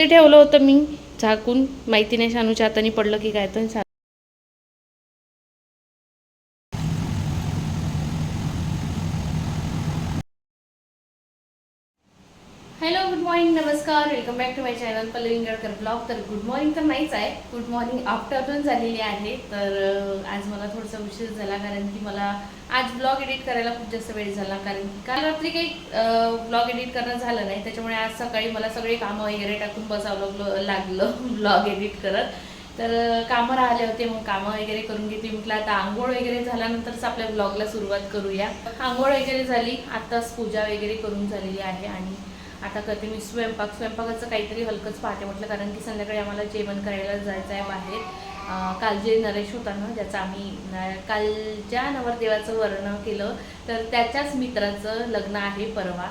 ते ठेवलं होतं मी झाकून, माहिती नाही शानूच्या हाताने पडलं की काय. तर हॅलो, गुड मॉर्निंग, नमस्कार, welcome back to my channel Pallavi Ingalkar blog. तर गुड मॉर्निंग तर नाहीच आहे, गुड मॉर्निंग आफ्टरनून झालेली आहे. तर आज मला थोडासा उशीर झाला कारण की मला आज ब्लॉग एडिट करायला खूप जास्त वेळ झाला. कारण की काल रात्री काही ब्लॉग एडिट करणं झालं नाही, त्याच्यामुळे आज सकाळी मला सगळे कामं वगैरे टाकून बसावं लागलं ब्लॉग एडिट करत. तर कामं राहिले होते, मग कामं वगैरे करून घेतली. म्हटलं आता आंघोळ वगैरे झाल्यानंतरच आपल्या ब्लॉगला सुरुवात करूया. आंघोळ वगैरे झाली, आत्ताच पूजा वगैरे करून झालेली आहे आणि आता करते मी स्वयंपाकाचं काहीतरी हलकंच पाहते म्हटलं, कारण की संध्याकाळी आम्हाला जेवण करायला जायचं आहे बाहेर. काल जे नरेश होता ना, ज्याचं आम्ही काल ज्या नवरदेवाचं वर्णन केलं, तर त्याच्याच मित्राचं लग्न आहे परवा,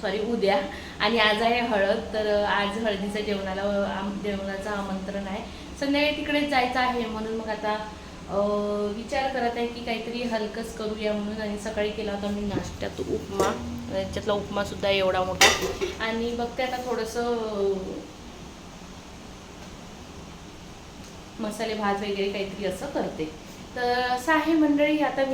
सॉरी उद्या, आणि आज आहे हळद. तर आज हळदीचं जेवणाचं आमंत्रण आहे. संध्याकाळी तिकडेच जायचं आहे, म्हणून मग आता विचार करत आहे की काहीतरी हलकंच करूया म्हणून. आणि सकाळी केला होता मी नाश्त्यात उपमा, त्याच्यातला उपमासुद्धा एवढा मोठा. आणि बघते आता थोडंसं मसाले भात वगैरे काहीतरी असं करते. तर असं आहे मंडळी, आता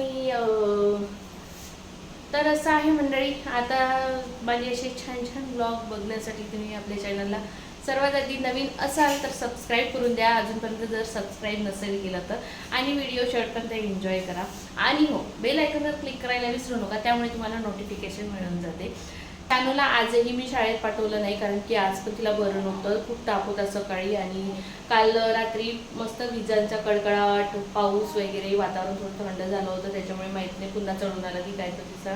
माझे असे छान छान ब्लॉग बघण्यासाठी तुम्ही आपल्या चॅनलला सर्वात आधी नवीन असाल तर सबस्क्राईब करून द्या, अजूनपर्यंत जर सबस्क्राईब नसेल केलं तर. आणि व्हिडिओ शेवटपर्यंत एन्जॉय करा. आणि हो, बेल आयकॉनवर क्लिक करायला विसरू नका, त्यामुळे तुम्हाला नोटिफिकेशन मिळून जाते. शानूला आजही मी शाळेत पाठवलं नाही, कारण की आज पण तिला बरं नव्हतं, खूप ताप होता सकाळी. आणि काल रात्री मस्त विजांचा कडकडाट, पाऊस वगैरे, वातावरण थोडं थंड झालं होतं, त्याच्यामुळे माहीत नाही पुन्हा चढून आला की काय तर तिचा.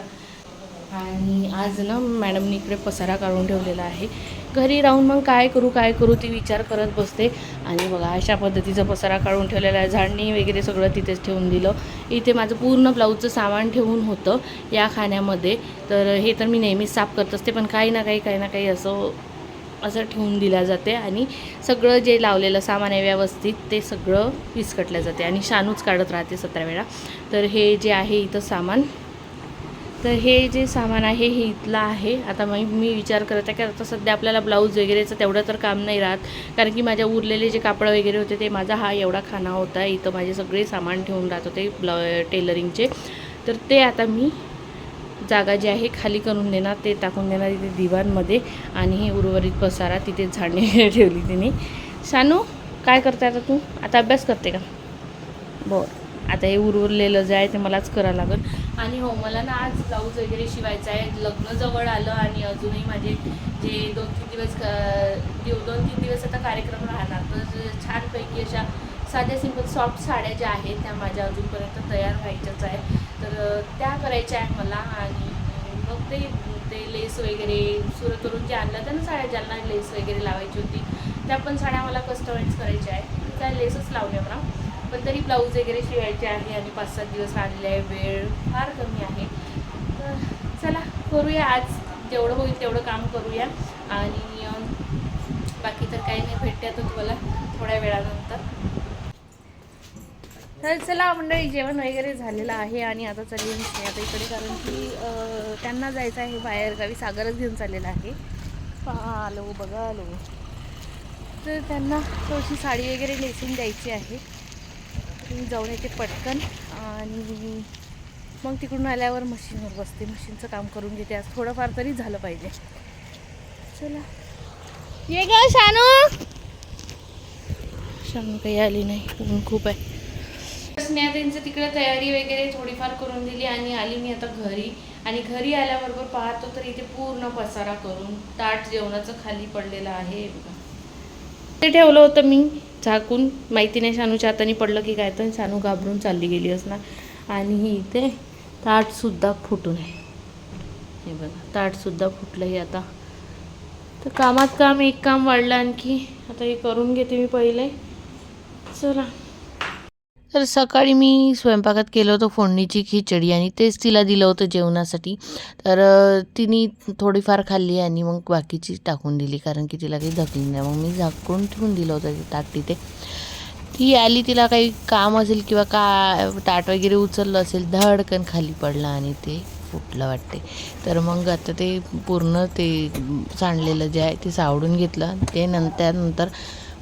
आणि आज ना मॅडमनी इकडे पसारा काढून ठेवलेला आहे. घरी राहून मग काय करू ती विचार करत बसते. आणि बघा अशा पद्धतीचा पसारा काढून ठेवलेला आहे. झाडणी वगैरे सगळं तिथेच ठेवून दिलं. इथे माझं पूर्ण ब्लाऊजचं सामान ठेवून होतं या खाण्यामध्ये. तर हे तर मी नेहमीच साफ करत असते, पण काही ना काही असं ठेवून दिल्या जाते. आणि सगळं जे लावलेलं सामान आहे व्यवस्थित ते सगळं विस्कटलं जाते. आणि शानूच काढत राहते 17 वेळा. तर हे जे आहे इथं सामान, तर हे जे सामान आहे हे इथलं आहे. आता मी विचार करत आहे की आता सध्या आपल्याला ब्लाऊज वगैरेचं तेवढं तर काम नाही राहत, कारण की माझ्या उरलेले जे कापड वगैरे होते ते माझा हा एवढा खाना होता. इथं माझे सगळे सामान ठेवून राहत होते टेलरिंगचे. तर ते आता मी जागा जी आहे खाली करून देणार, ते टाकून देणार इथे दिवाणमध्ये. आणि हे उर्वरित पसारा तिथे झाडणे ठेवली तिने. शानू काय करते आता तू? आता अभ्यास करते का? बरं, आता हे उरलेलं जे आहे ते मलाच करावं लागेल. आणि हो, मला ना आज ब्लाऊज वगैरे शिवायचं आहे. लग्न जवळ आलं आणि अजूनही माझे जे 2-3 दिवस आता कार्यक्रम राहणार. तर छानपैकी अशा साध्या सिंपल सॉफ्ट साड्या ज्या आहेत त्या माझ्या अजूनपर्यंत तयार व्हायच्याच आहे. तर त्या करायच्या आहेत मला. आणि मग ते लेस वगैरे सुरतवरून जे आणलं तर ना साड्या, ज्यांना लेस वगैरे लावायची होती त्या पण साड्या मला कस्टमाइज करायच्या आहे. त्या लेसच लावल्या मला, पण तरी ब्लाऊज वगैरे शिवायचे आहे. आणि 5-7 दिवस राहिलेले आहे, वेळ फार कमी आहे. तर चला करूया, आज जेवढं होईल तेवढं काम करूया. आणि बाकी तर काही नाही, भेटते आता तुम्हाला थोड्या वेळानंतर. तर चला मंडळी, जेवण वगैरे झालेलं आहे आणि आता चालली मी आता इकडे, कारण की त्यांना जायचं आहे बाहेरगावी. सागरच घेऊन चाललेला आहे. आलो बघा, आलो. तर त्यांना थोडीशी साडी वगैरे नेसून द्यायची आहे. मी जाऊन येते पटकन आणि मग तिकडून आल्यावर मशीनवर बसते, मशीनचं काम करून घेते. आज थोडंफार तरी झालं पाहिजे. चला ये ग शानू. शानू काही आली नाही, ऊन खूप आहे. स्नेहाताईंचं तिकडे तयारी वगैरे थोडीफार करून दिली आणि आली मी आता घरी. आणि घरी आल्याबरोबर पाहतो तर इथे पूर्ण पसारा करून ताट जेवणाचं खाली पडलेलं आहे बघा. ते ठेवलं होतं मी झाकून, माहिती नाही शानूच्या हाताने पडलं की काय. तर शानू घाबरून चालली गेली असणार. आणि इथे ताटसुद्धा फुटून आहे, हे बघा, ताटसुद्धा फुटलं आहे आता. तर कामात काम, एक काम वाढलं आणखी. आता हे करून घेते मी पहिले. चला. तर सकाळी मी स्वयंपाकात केलं होतं फोडणीची खिचडी आणि तेच तिला दिलं होतं जेवणासाठी. तर तिने थोडीफार खाल्ली आणि मग बाकीची टाकून दिली, कारण की तिला काही धकली नाही. मग मी झाकून ठेवून दिलं होतं ते ताट तिथे. ती आली, तिला काही काम असेल किंवा ताट वगैरे उचललं असेल, धडकन खाली पडला आणि ते फुटलं वाटते. तर मग आता ते पूर्ण ते सांडलेलं जे आहे ते सावडून घेतलं. ते त्यानंतर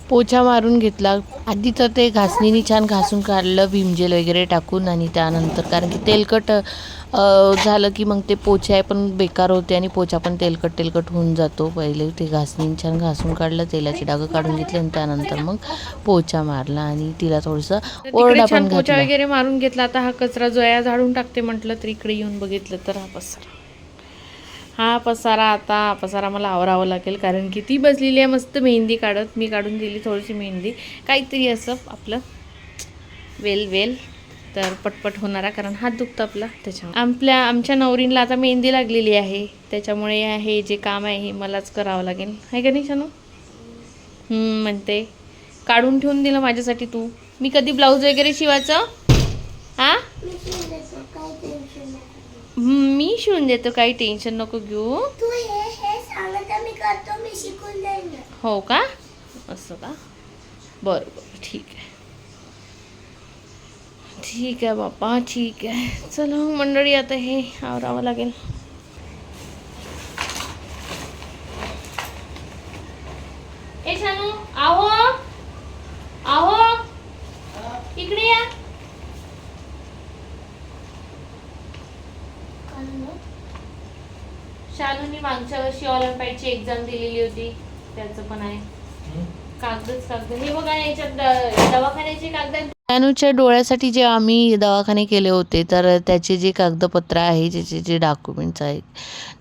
पोछा मारून घेतला. आधी तर ते घासणीने छान घासून काढलं विम जेल वगैरे टाकून. आणि त्यानंतर कारण की तेलकट झालं की मग ते पोछा पण बेकार होते आणि पोछा पण तेलकट होऊन जातो. पहिले ते घासणीने छान घासून काढलं, तेलाचे डाग काढून घेतले आणि त्यानंतर मग पोछा मारला आणि तिला थोडंसं ओरडा पण पोछा घातला. वगैरे मारून घेतला. आता हा कचरा जो आहे झाडून टाकते म्हटलं, तर इकडे येऊन बघितलं तर हा पसारा मला आवरावं लागेल. कारण की ती बसलेली आहे मस्त मेहंदी काढत. मी काढून दिली थोडीशी मेहंदी, काहीतरी असं आपलं वेल तर पटपट होणारा, कारण हात दुखतो आपला. त्याच्यामुळे आमच्या नवरींला आता मेहंदी लागलेली आहे, त्याच्यामुळे हे जे काम आहे हे मलाच करावं लागेल, आहे का नाही शानू? म्हणते काढून ठेवून दिलं माझ्यासाठी तू. मी कधी ब्लाऊज वगैरे शिवायचं? हा, मी शिवून देतो, काही टेन्शन नको घेऊ. हो का, असं का? बरं ठीक आहे बाप्पा, ठीक आहे. चला मंडळी, आता हे आवरावं लागेल. ए शानू, आहो इकडे या. शानूनी मागच्या वर्षी ऑलिम्पिकची एक्झाम दिलेली होती, त्याचं पण आहे. कागद हे बघा, याच्यात दवाखान्याचे कागद. शानूच्या डोळ्यासाठी जे आम्ही दवाखाने केले होते, तर त्याचे जे कागदपत्र आहे, ज्याचे जे डॉक्युमेंट्स आहेत,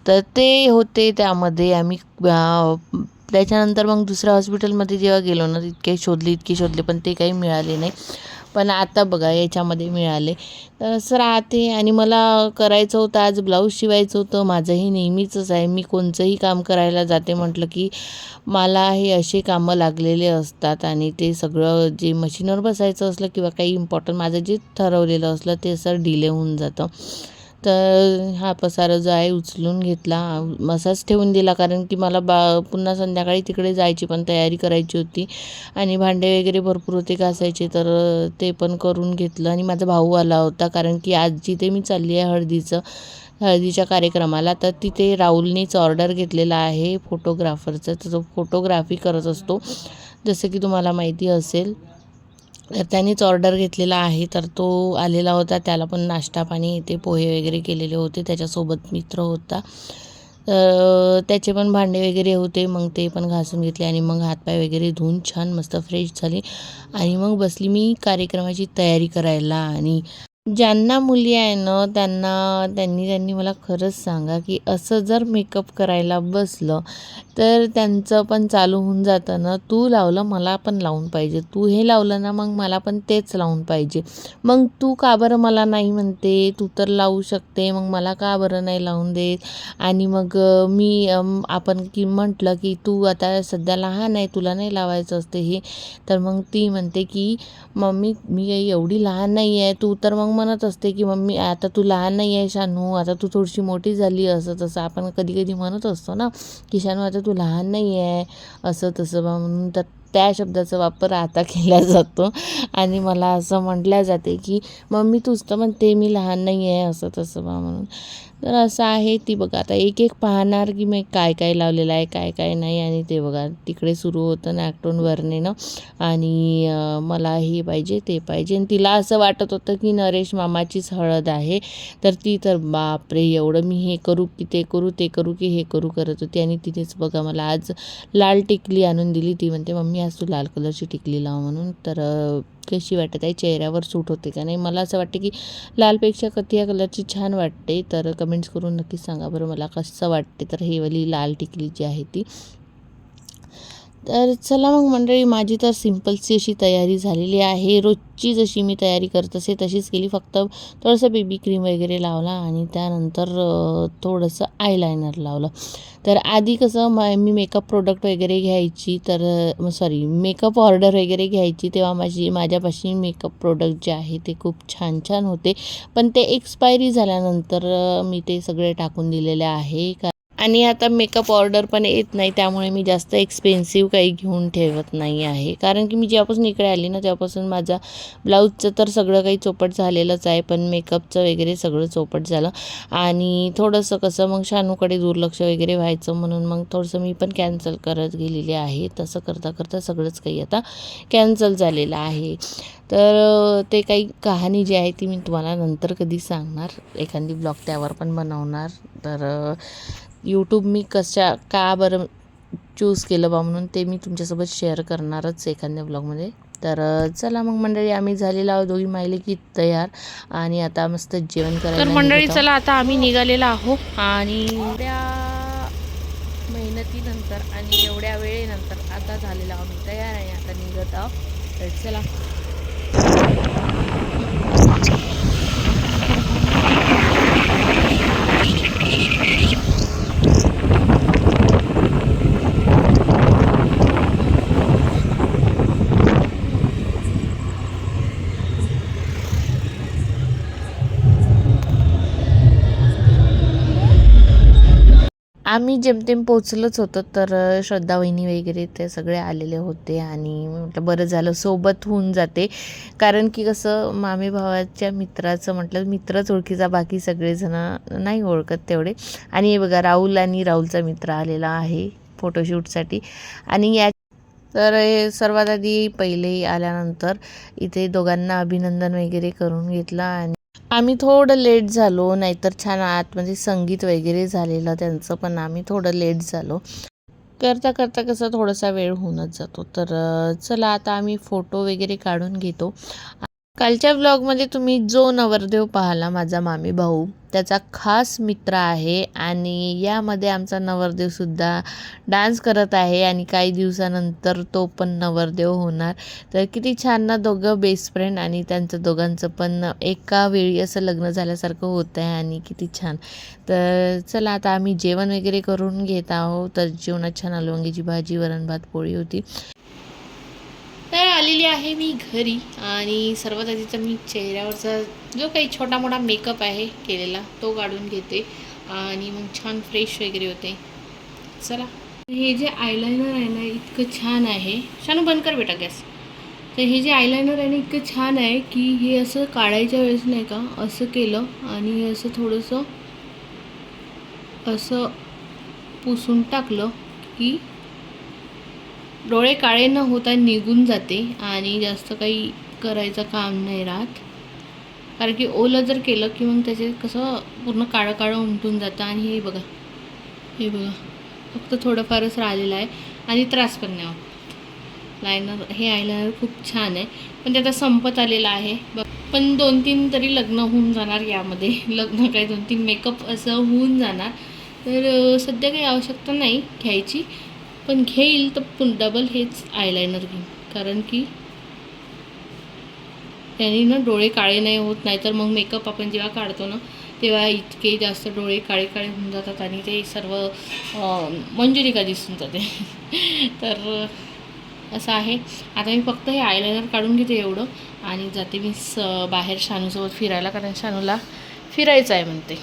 तर ते होते त्यामध्ये. आम्ही त्याच्यानंतर मग दुसऱ्या हॉस्पिटलमध्ये जेव्हा गेलो ना, इतके शोधले पण ते काही मिळाले नाही. पण आता बघा याच्यामध्ये मिळाले. तर असं राहते. आणि मला करायचं होतं आज ब्लाऊज शिवायचं होतं. माझंही नेहमीचंच आहे, मी कोणचंही काम करायला जाते म्हटलं की मला हे असे कामं लागलेले असतात. आणि ते सगळं जे मशीनवर बसायचं असलं किंवा काही इम्पॉर्टंट माझं जे ठरवलेलं असलं ते असं डिले होऊन जातं. तर हा पसारा जो आहे उचलून घेतला, असाच ठेवून दिला. कारण की मला पुन्हा संध्याकाळी तिकडे जायची पण तयारी करायची होती आणि भांडे वगैरे भरपूर होते घासायचे, तर ते पण करून घेतलं. आणि माझा भाऊ आला होता, कारण की आज जिथे मी चालली आहे हळदीच्या कार्यक्रमाला, तर तिथे राहुलनीच ऑर्डर घेतलेला आहे फोटोग्राफरचं. तर तो फोटोग्राफी करत असतो, जसं की तुम्हाला माहिती असेल. तर त्यानेच ऑर्डर घेतलेला आहे. तर तो आलेला होता, त्याला पण नाश्ता पाणी ते पोहे वगैरे केलेले होते, त्याच्यासोबत मित्र होता. त्याचे पण भांडे वगैरे होते, मग ते पण घासून घेतले. आणि मग हातपाय वगैरे धुवून छान मस्त फ्रेश झाले. आणि मग बसली मी कार्यक्रमाची तयारी करायला. आणि ज्यांना मुली आहे ना, त्यांनी मला खरंच सांगा की असं जर मेकअप करायला बसलं तर त्यांचं पण चालू होऊन जातं ना, तू लावलं मला पण लावून पाहिजे, तू हे लावलं ना मग मला पण तेच लावून पाहिजे. मग तू का बरं मला नाही म्हणते, तू तर लावू शकते, मग मला का बरं नाही लावून देत. आणि मग आपण की म्हटलं की तू आता सध्या लहान आहे, तुला नाही लावायचं असते हे. तर मग ती म्हणते की मम्मी मी काही एवढी लहान नाही आहे. तू तर मग म्हणत असते की मम्मी आता तू लहान नाही आहे शानू, आता तू थोडीशी मोठी झाली, असं तसं आपण कधी कधी म्हणत असतो ना की शानू आता तू लहान नाही आहे, असं तसं म्हणून. तर त्या शब्दाचा वापर आता केला जातो आणि मला असं म्हटलं जाते की मम्मी तूच तर म्हणते मी लहान नाही आहे, असं तसं म्हणून. तर असं आहे. ती बघा आता एक पाहणार की मी काय काय लावलेलं आहे, काय काय नाही. आणि ते बघा तिकडे सुरू होतं नॅक्टोन वरनेनं. आणि मला हे पाहिजे ते पाहिजे. आणि तिला असं वाटत होतं की नरेश मामाचीच हळद आहे. तर ती तर बापरे एवढं मी हे करू की ते करू की हे करू करत होती. आणि तिथेच बघा मला आज लाल टिकली आणून दिली. ती म्हणते मम्मी आज तू लाल कलरची टिकली लाव म्हणून. तर कशी वाटत आहे, चेहऱ्यावर सूट होते का नाही. मला असं वाटते की लालपेक्षा कथिया कलरची छान वाटते. तर कमेंट्स करून नक्कीच सांगा बरं मला कसं वाटते. तर ही वाली लाल टिकली जी आहे ती. तर चला मग मंडळी, माझी तर सिम्पलची अशी तयारी झालेली आहे. रोजची जशी मी तयारी करत असे तशीच केली, फक्त थोडंसं बेबी क्रीम वगैरे लावला आणि त्यानंतर थोडंसं आयलायनर लावलं. तर आधी कसं मी मेकअप प्रोडक्ट वगैरे घ्यायची, तर मेकअप ऑर्डर वगैरे घ्यायची, तेव्हा माझ्यापाशी मेकअप प्रोडक्ट जे आहे ते खूप छान छान होते. पण ते एक्सपायरी झाल्यानंतर मी ते सगळे टाकून दिलेले आहे. आणि आता मेकअप ऑर्डर पण येत नाही, त्यामुळे मी जास्त एक्सपेन्सिव्ह काही घेऊन ठेवत नाही आहे. कारण की मी जेव्हापासून इकडे आली ना तेव्हापासून माझा ब्लाऊजचं तर सगळं काही चोपट झालेलंच आहे, पण मेकअपचं वगैरे सगळं चोपट झालं. आणि थोडंसं कसं मग शानूकडे दुर्लक्ष वगैरे व्हायचं, म्हणून मग थोडंसं मी पण कॅन्सल करत गेलेली आहे. तसं करता करता सगळंच काही आता कॅन्सल झालेलं आहे. तर ते काही कहाणी जी आहे ती मी तुम्हाला नंतर कधी सांगणार, एखादी ब्लॉग त्यावर पण बनवणार. तर यूट्यूब मी का बरं चूज केलं बा म्हणून ते मी तुमच्यासोबत शेअर करणारच एखाद्या ब्लॉगमध्ये. तर चला मग मंडळी, आम्ही झालेलो आहोत दोघी मायले की तयार आणि आता मस्त जेवण करायला. तर मंडळी चला, आता आम्ही निघालेलो आहो आणि एवढ्या मेहनतीनंतर आणि एवढ्या वेळेनंतर आता झालेलो आम्ही तयार आहे, आता निघत आहोत. तर चला. आम्ही जेमतेम पोचलोच होतो. तर श्रद्धा वहिनी वगैरे ते सगळे आलेले होते आणि म्हटलं बरं झालं सोबत होऊन जाते. कारण की कसं मामे भावाच्या मित्राचं म्हटलं मित्रच ओळखीचा, बाकी सगळेजणं नाही ओळखत तेवढे. आणि हे बघा राहुल आणि राहुलचा मित्र आलेला आहे फोटोशूटसाठी. आणि तर हे सर्वात आधी पहिले आल्यानंतर इथे दोघांना अभिनंदन वगैरे करून घेतलं. आणि आम्ही थोडं लेट झालो, नाहीतर छान आतमध्ये संगीत वगैरे झालेलं त्यांचं, पण आम्ही थोडं लेट झालो. करता करता कसं थोडासा वेळ होऊनच जातो. तर चला आता आम्ही फोटो वगैरे काढून घेतो. कालच्या व्लॉगमध्ये तुम्ही जो नवरदेव पाहिला माझा मामी भाऊ, त्याचा खास मित्र आहे. आणि यामध्ये आमचा नवरदेवसुद्धा डान्स करत आहे आणि काही दिवसानंतर तो पण नवरदेव होणार. तर किती छान ना, दोघं बेस्ट फ्रेंड आणि त्यांचं दोघांचं पण एका वेळी असं लग्न झाल्यासारखं होतं आहे आणि किती छान. तर चला आता आम्ही जेवण वगैरे करून घेत आहोत. तर जेवणात छान वांग्याची भाजी, वरण भात, पोळी होती. तर आलेली आहे मी घरी आणि सर्वात आधी तर मी चेहऱ्यावरचा जो काही छोटा मोठा मेकअप आहे केलेला तो काढून घेते आणि मग छान फ्रेश वगैरे होते. चला, हे जे आयलायनर आहे ना इतकं छान आहे. शानू बंद कर बेटा गॅस. तर हे जे आयलायनर आहे ना इतकं छान आहे की हे असं काढायच्या वेळेस नाही का असं केलं आणि हे असं थोडंसं असं पुसून टाकलं की डोळे काळे न होता निघून जाते आणि जास्त काही करायचं काम नाही राहत. कारण की ओलं जर केलं की मग त्याचे कसं पूर्ण काळं काळं उमटून जातं. आणि हे बघा फक्त थोडंफारच राहिलेलं आहे आणि त्रास पण नाही होत. हे आयलायनर खूप छान आहे, पण ते आता संपत आलेलं आहे. पण 2-3 तरी लग्न होऊन जाणार यामध्ये. लग्न काय 2-3 मेकअप असं होऊन जाणार. तर सध्या काही आवश्यकता नाही घ्यायची, पण घेईल तर डबल हेच आयलायनर घेईन. कारण की त्यांनी ना डोळे काळे नाही होत. नाहीतर मग मेकअप आपण जेव्हा काढतो ना तेव्हा इतके जास्त डोळे काळे काळे होऊन जातात आणि ते सर्व मंजुरिका दिसून जाते. तर असं आहे. आता मी फक्त हे आयलायनर काढून घेते एवढं आणि जाते मी बाहेर शानूसोबत फिरायला, कारण शानूला फिरायचं आहे म्हणते.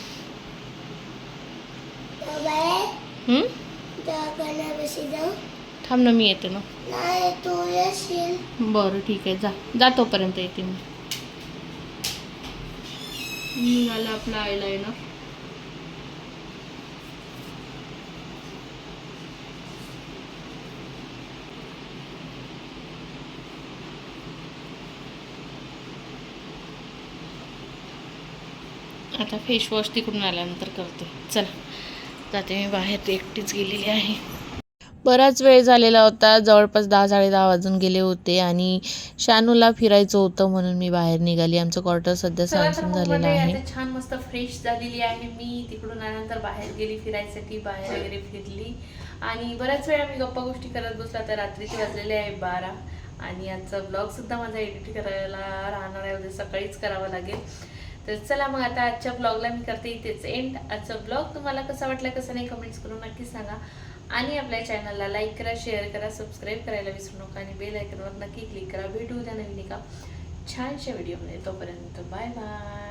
थांब ना, मी येते ना. बरं ठीक आहे, जा तोपर्यंत येते मी. निघालं आपलं आयलायनर. आता फेसवॉश तिकडून आल्यानंतर करते. चला जाते मी बाहेर, एकटीच गेलेली आहे. बराच वेळ झालेला होता, जवळपास 10-10:30 वाजून गेले होते आणि शानूला फिरायचं होतं म्हणून मी बाहेर निघाली. आमचं क्वार्टर सध्या सॅमसंग झालेलं आहे. आता छान मस्त फ्रेश झालेली आहे मी. तिकडून आल्यानंतर बाहेर गेली फिरायसाठी, बाहेर वगैरे फिरली आणि बऱ्याच वेळा मी गप्पा गोष्टी करत बसला. तर रात्रीचे वाजलेले आहे 12 आणि आजचा ब्लॉगसुद्धा माझा एडिट करायला राहणार आहे, उद्या सकाळीच करावा लागेल. तर चला मग आता आजच्या ब्लॉगला मी करते इथेच एंड. आजचा ब्लॉग तुम्हाला कसा वाटला कसं नाही कमेंट्स करून नक्की सांगा. आणि आपल्या चॅनलला लाईक करा, शेअर करा, सबस्क्राईब करायला विसरू नका आणि बेल आयकॉनवर नक्की क्लिक करा. भेटू उद्या नवीन एका छानशा व्हिडिओमध्ये. तोपर्यंत बाय बाय.